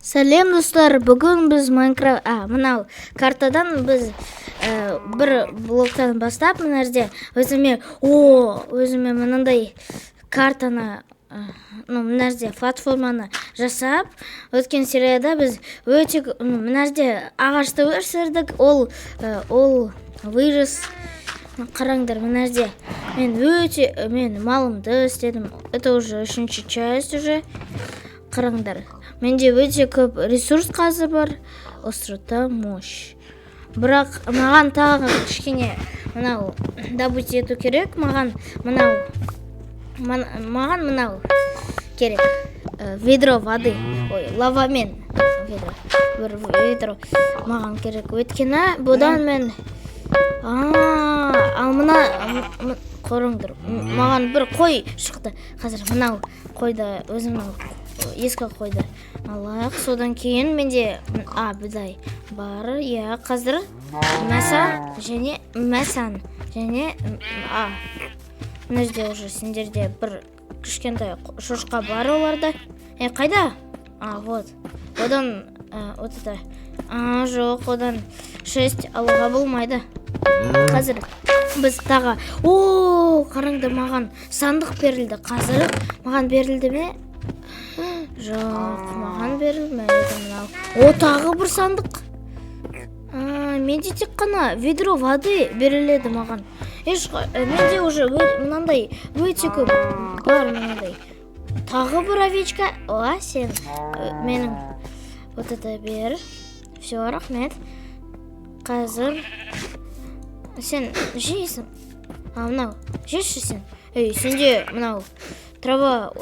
Сәлем достар, бүгін біз мынау картадан біз бір блоктан бастап мына жерде өзіме мынандай картаны мына жерде платформаны жасап, өткен серияда біз өте мына жерде ағашты өсірдік, ол вырос. Қараңдар, мына жерде мен малымды істедім. Это уже 3-ші часть уже. Қараңдар, менде өте көп ресурс қазір бар. Острота, мощь. Бірақ маған тағы кішкене мынау добыть ету керек. Маған мынау керек. Ведро воды. Лавамен ведро. Бір ведро маған керек. Өйткені бұдан мен ал көріңдер, маған бір қой шықты. Қазір мынау қойды өзімнің ескі қойды алайық. Содан кейін менде бидай бар. Қазір мәсан және мына жерде уже сендерде бір кішкентай шошқа бар оларда. Қайда? Вот. Одан жоқ, одан 6 алуға болмайды. Қазір біз тағы қараңдар, маған сандық берілді. Қазір маған берілді ме? Жоқ, маған берілмеді. Мынау тағы бір сандық. Менде тек қана ведро воды беріледі маған. Менде уже мынандай өте көп бар. Мынандай тағы бір овечка. Сен менің бер. Все, рахмет. Қазір сен жейсің. Мынау жеші сен. Сенде мынау трава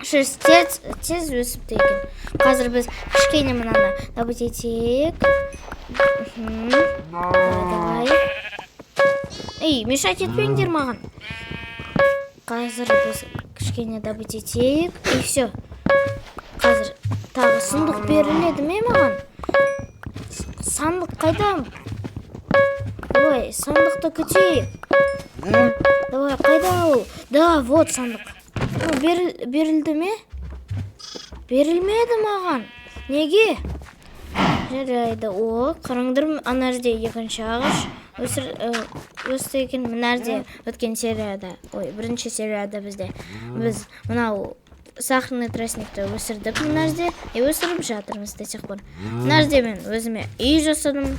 тез өсіпті екен. Қазір біз кішкене мынаны добыть етейік. Давай. Мешать етпеңдер маған. Қазір біз кішкене добыть етейік. И все. Қазір тағы сандық беріледі ме маған? Сандық қайда? Давай, сандықты күтейік. Давай, қайда ол? Да, вот сандық. Берілді ме? Берілмеді маған. Неге? Жарайды. Қараңдар, ана жерде екінші ағаш өсті екен. Мына жерде өткен серияда, бірінші серияда біз мынау сахарный тростникті өсірдік мына жерде. Өсіріп жатырмыз до сих пор. Мына жерде мен өзіме үй жасадым.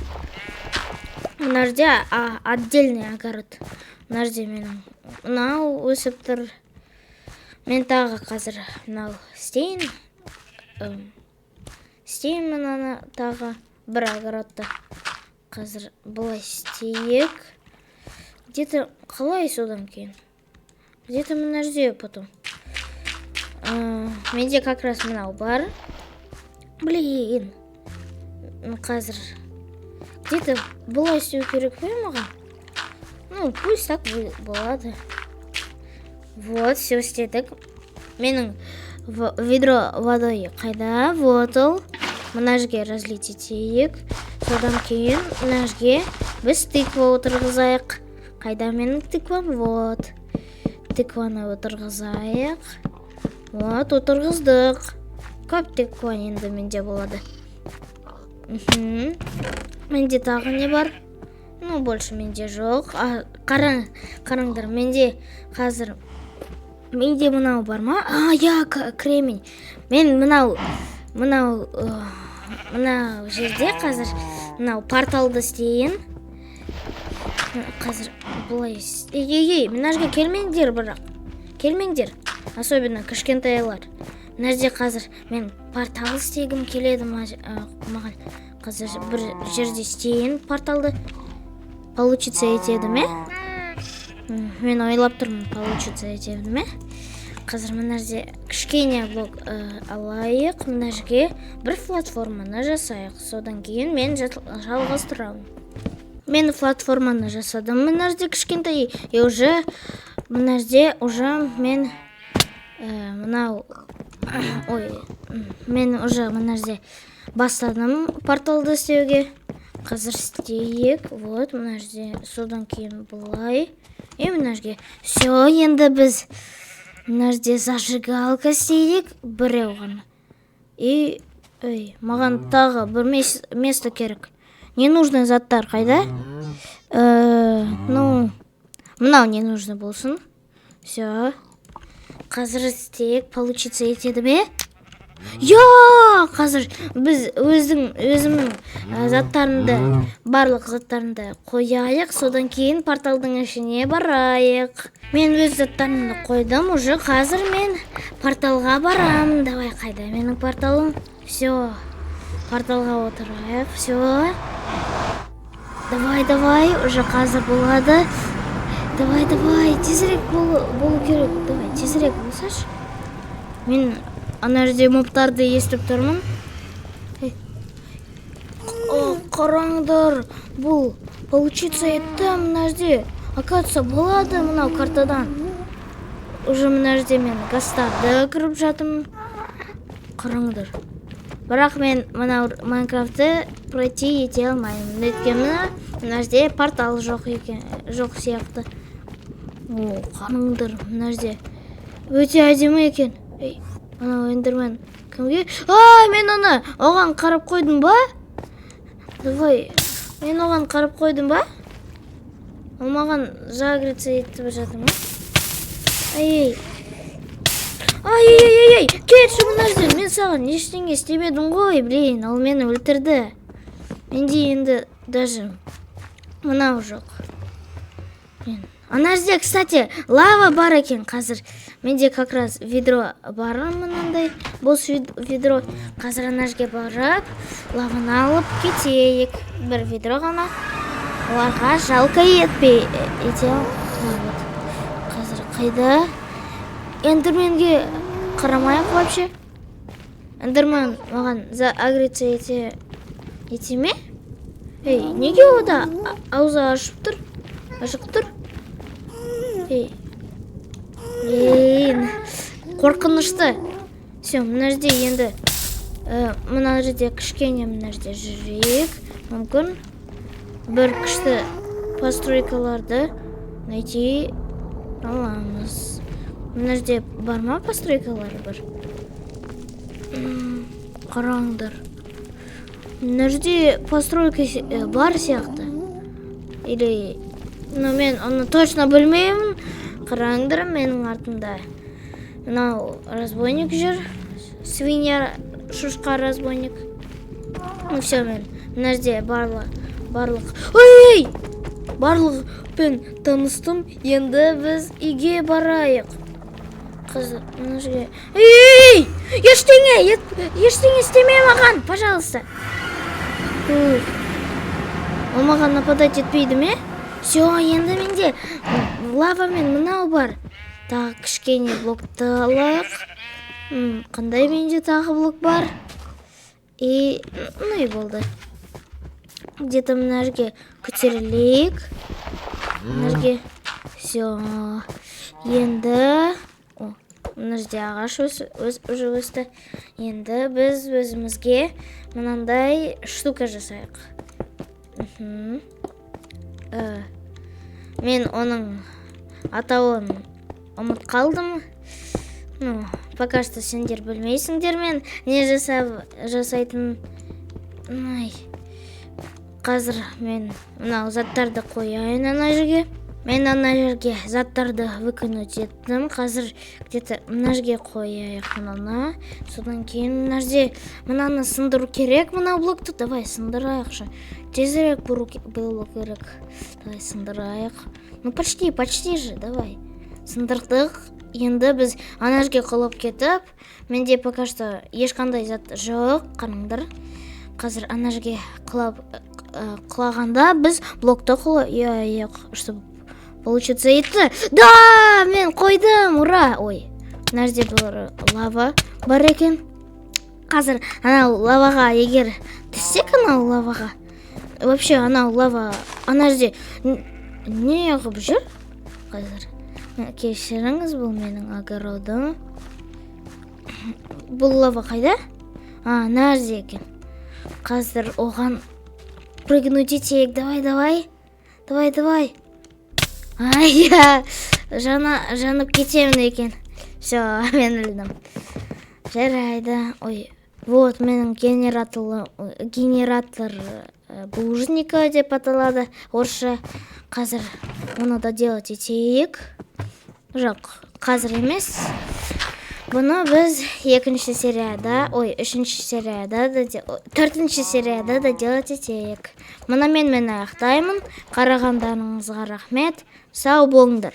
Мына жерде отдельный огород. Мына жерде менің мынау өсіп тұр. Мен тағы қазір мынау істейін мынаны тағы бір огородты. Қазір бұлай істейік. Где-то қалай содан кейін? Где-то мына жерде потом. Менде как раз мынау бар. Блин. Қазір где-то бұлай істеу керек пе маған? Пусть так болады. Вот, все істедік. Менің ведро водой қайда? Вот ол. Мына жерге разлить етейік. Содан кейін мына жерге біз тыква отырғызайық. Қайда менің тыквам? Вот. Тыкваны отырғызайық. Вот, отырғыздық. Көп тыква енді менде болады. Менде тағы не бар? Больше менде жоқ. Қараңдар, менде қазір мынау бар ма? Кремень. Мен мынау жерде қазір мынау порталды істейін. Қазір бұлай. Мына жерге келмеңдер бірақ. Келмеңдер. Особенно кішкентайлар. Мына жерде қазір мен портал істегім келеді маған. Қазір бір жерде істейін порталды. Получится етеді ме? Мен ойлап тұрмын, получится етеді ме? Қазір мына жерде кішкене блок алайық. Мына жерге бір платформаны жасайық. Содан кейін мен жалғастырамын. Мен платформаны жасадым. Мына жерде кішкентай. Мына жерде уже мен мына жерде бастадым порталды істеуге. Қазір істейік. Вот, мына жерде содан кейін бұлай. Мына жерге. Все, енді біз мына жерде зажигалка істейік. Біреу ғана. И Ой, маған тағы бір место керек. Ненужный заттар қайда? Ну, мынау не нужно болсын. Все. Қазір істейік, получится етеді ме? Қазір біз өзімнің барлық заттарымды қояйық, содан кейін порталдың ішіне барайық. Мен өз заттарымды қойдым, уже қазір мен порталға барам. Давай, қайда менің порталым? Все, порталға отырайық, все. Давай, уже қазір болады. Давай, тезірек болу керек. Давай, тезірек болсашы. Мен ана жерде моптарды естіп тұрмын. Қараңдар, бұл получится етті мына жерде. Оказывается, болады мынау картадан. Уже мына жерде мен гастарды кіріп жатым. Қараңдар. Бірақ мен мынау Майнкрафтты пройти ете алмаймын. Өйткені мына жерде портал жоқ сияқты. Қараңдар, мына жерде өте әдемі екен. Анау эндермен кімге? Мен оған қарап қойдым ба? Давай, мен оған қарап қойдым ба? Ол маған загреться етіп жатыр ма? Ай, кетші мына жерден. Мен саған ештеңе істемедім ғой, блин, ол мені өлтірді. Менде енді даже мынау жоқ. Ана жерде, кстати, лава бар екен қазір. Менде как раз ведро бар мынандай, бос ведро. Қазір ана жерге барып, лаваны алып кетейік. Бір ведро ғана. Оларға жалко ете алмайды. Қазір қайда? Эндерменге қарамайық вообще. Эндермен маған агреться ете ме? Неге ода аузы ашық тұр? Қорқынышты. Все, мына жерде енді мына жерде кішкене мына жерде жүрейік. Мүмкін бір күшті постройкаларды найти аламыз. Мына жерде бар ма постройкалар бар? Қараңдар. Мына жерде постройка бар сияқты. Или мен оны точно білмеймін. Қараңдар, менің артымда мынау разбойник жүр. Свинья, шушқа разбойник. Ну все, мен мына жерде барлық барлықпен таныстым. Енді біз үйге барайық. Қызы, мына жерге. Ештеңе істеме маған, пожалуйста. Ол маған нападать етпейді ме? Все, енді менде лава мен мынау бар. Тағы кішкене блокты алайық. Қандай менде тағы блок бар? И болды. Где-то мына жерге көтерілейік. Мына жерге. Все. Енді мына жерде ағаш уже өсті. Енді біз өзімізге мынандай штука жасайық. Мен оның атауын ұмыт қалдым. Пока что сендер білмейсіңдер мен не жасайтын. Қазір мен мынау заттарды қояйын ана жерге. Мен ана жерге заттарды выкинуть еттім. Қазір где-то мына жерге қояйық мынаны. Содан кейін мына жерде мынаны сындыру керек, мынау блокты. Давай сындырайықшы. Тезірек болу керек. Давай сындырайық. Почти же, давай. Сындырдық. Енді біз ана жерге құлап кетіп, менде пока что ешқандай зат жоқ. Қараңдар. Қазір ана жерге құлағанда біз блокты қояйық, чтобы получится етті. Да, мен қойдым, ура! Мына жерде бір лава бар екен. Қазір анау лаваға егер түссек, анау лаваға. Вообще анау лава ана жерде не қып жүр? Қазір кешіріңіз, бұл менің огородым. Бұл лава қайда? Мына жерде екен. Қазір оған прыгнуть етейік. Давай. Жанып кетемін екен. Все, мен өлдім. Жарайды. Вот менің генератор булыжника деп аталады орысша. Қазір оны да делать етейік. Жоқ, қазір емес. Бұны біз үшінші серияда да делать етейік. Мұнымен мен аяқтаймын. Қарағандарыңызға рахмет. Сау болыңдар.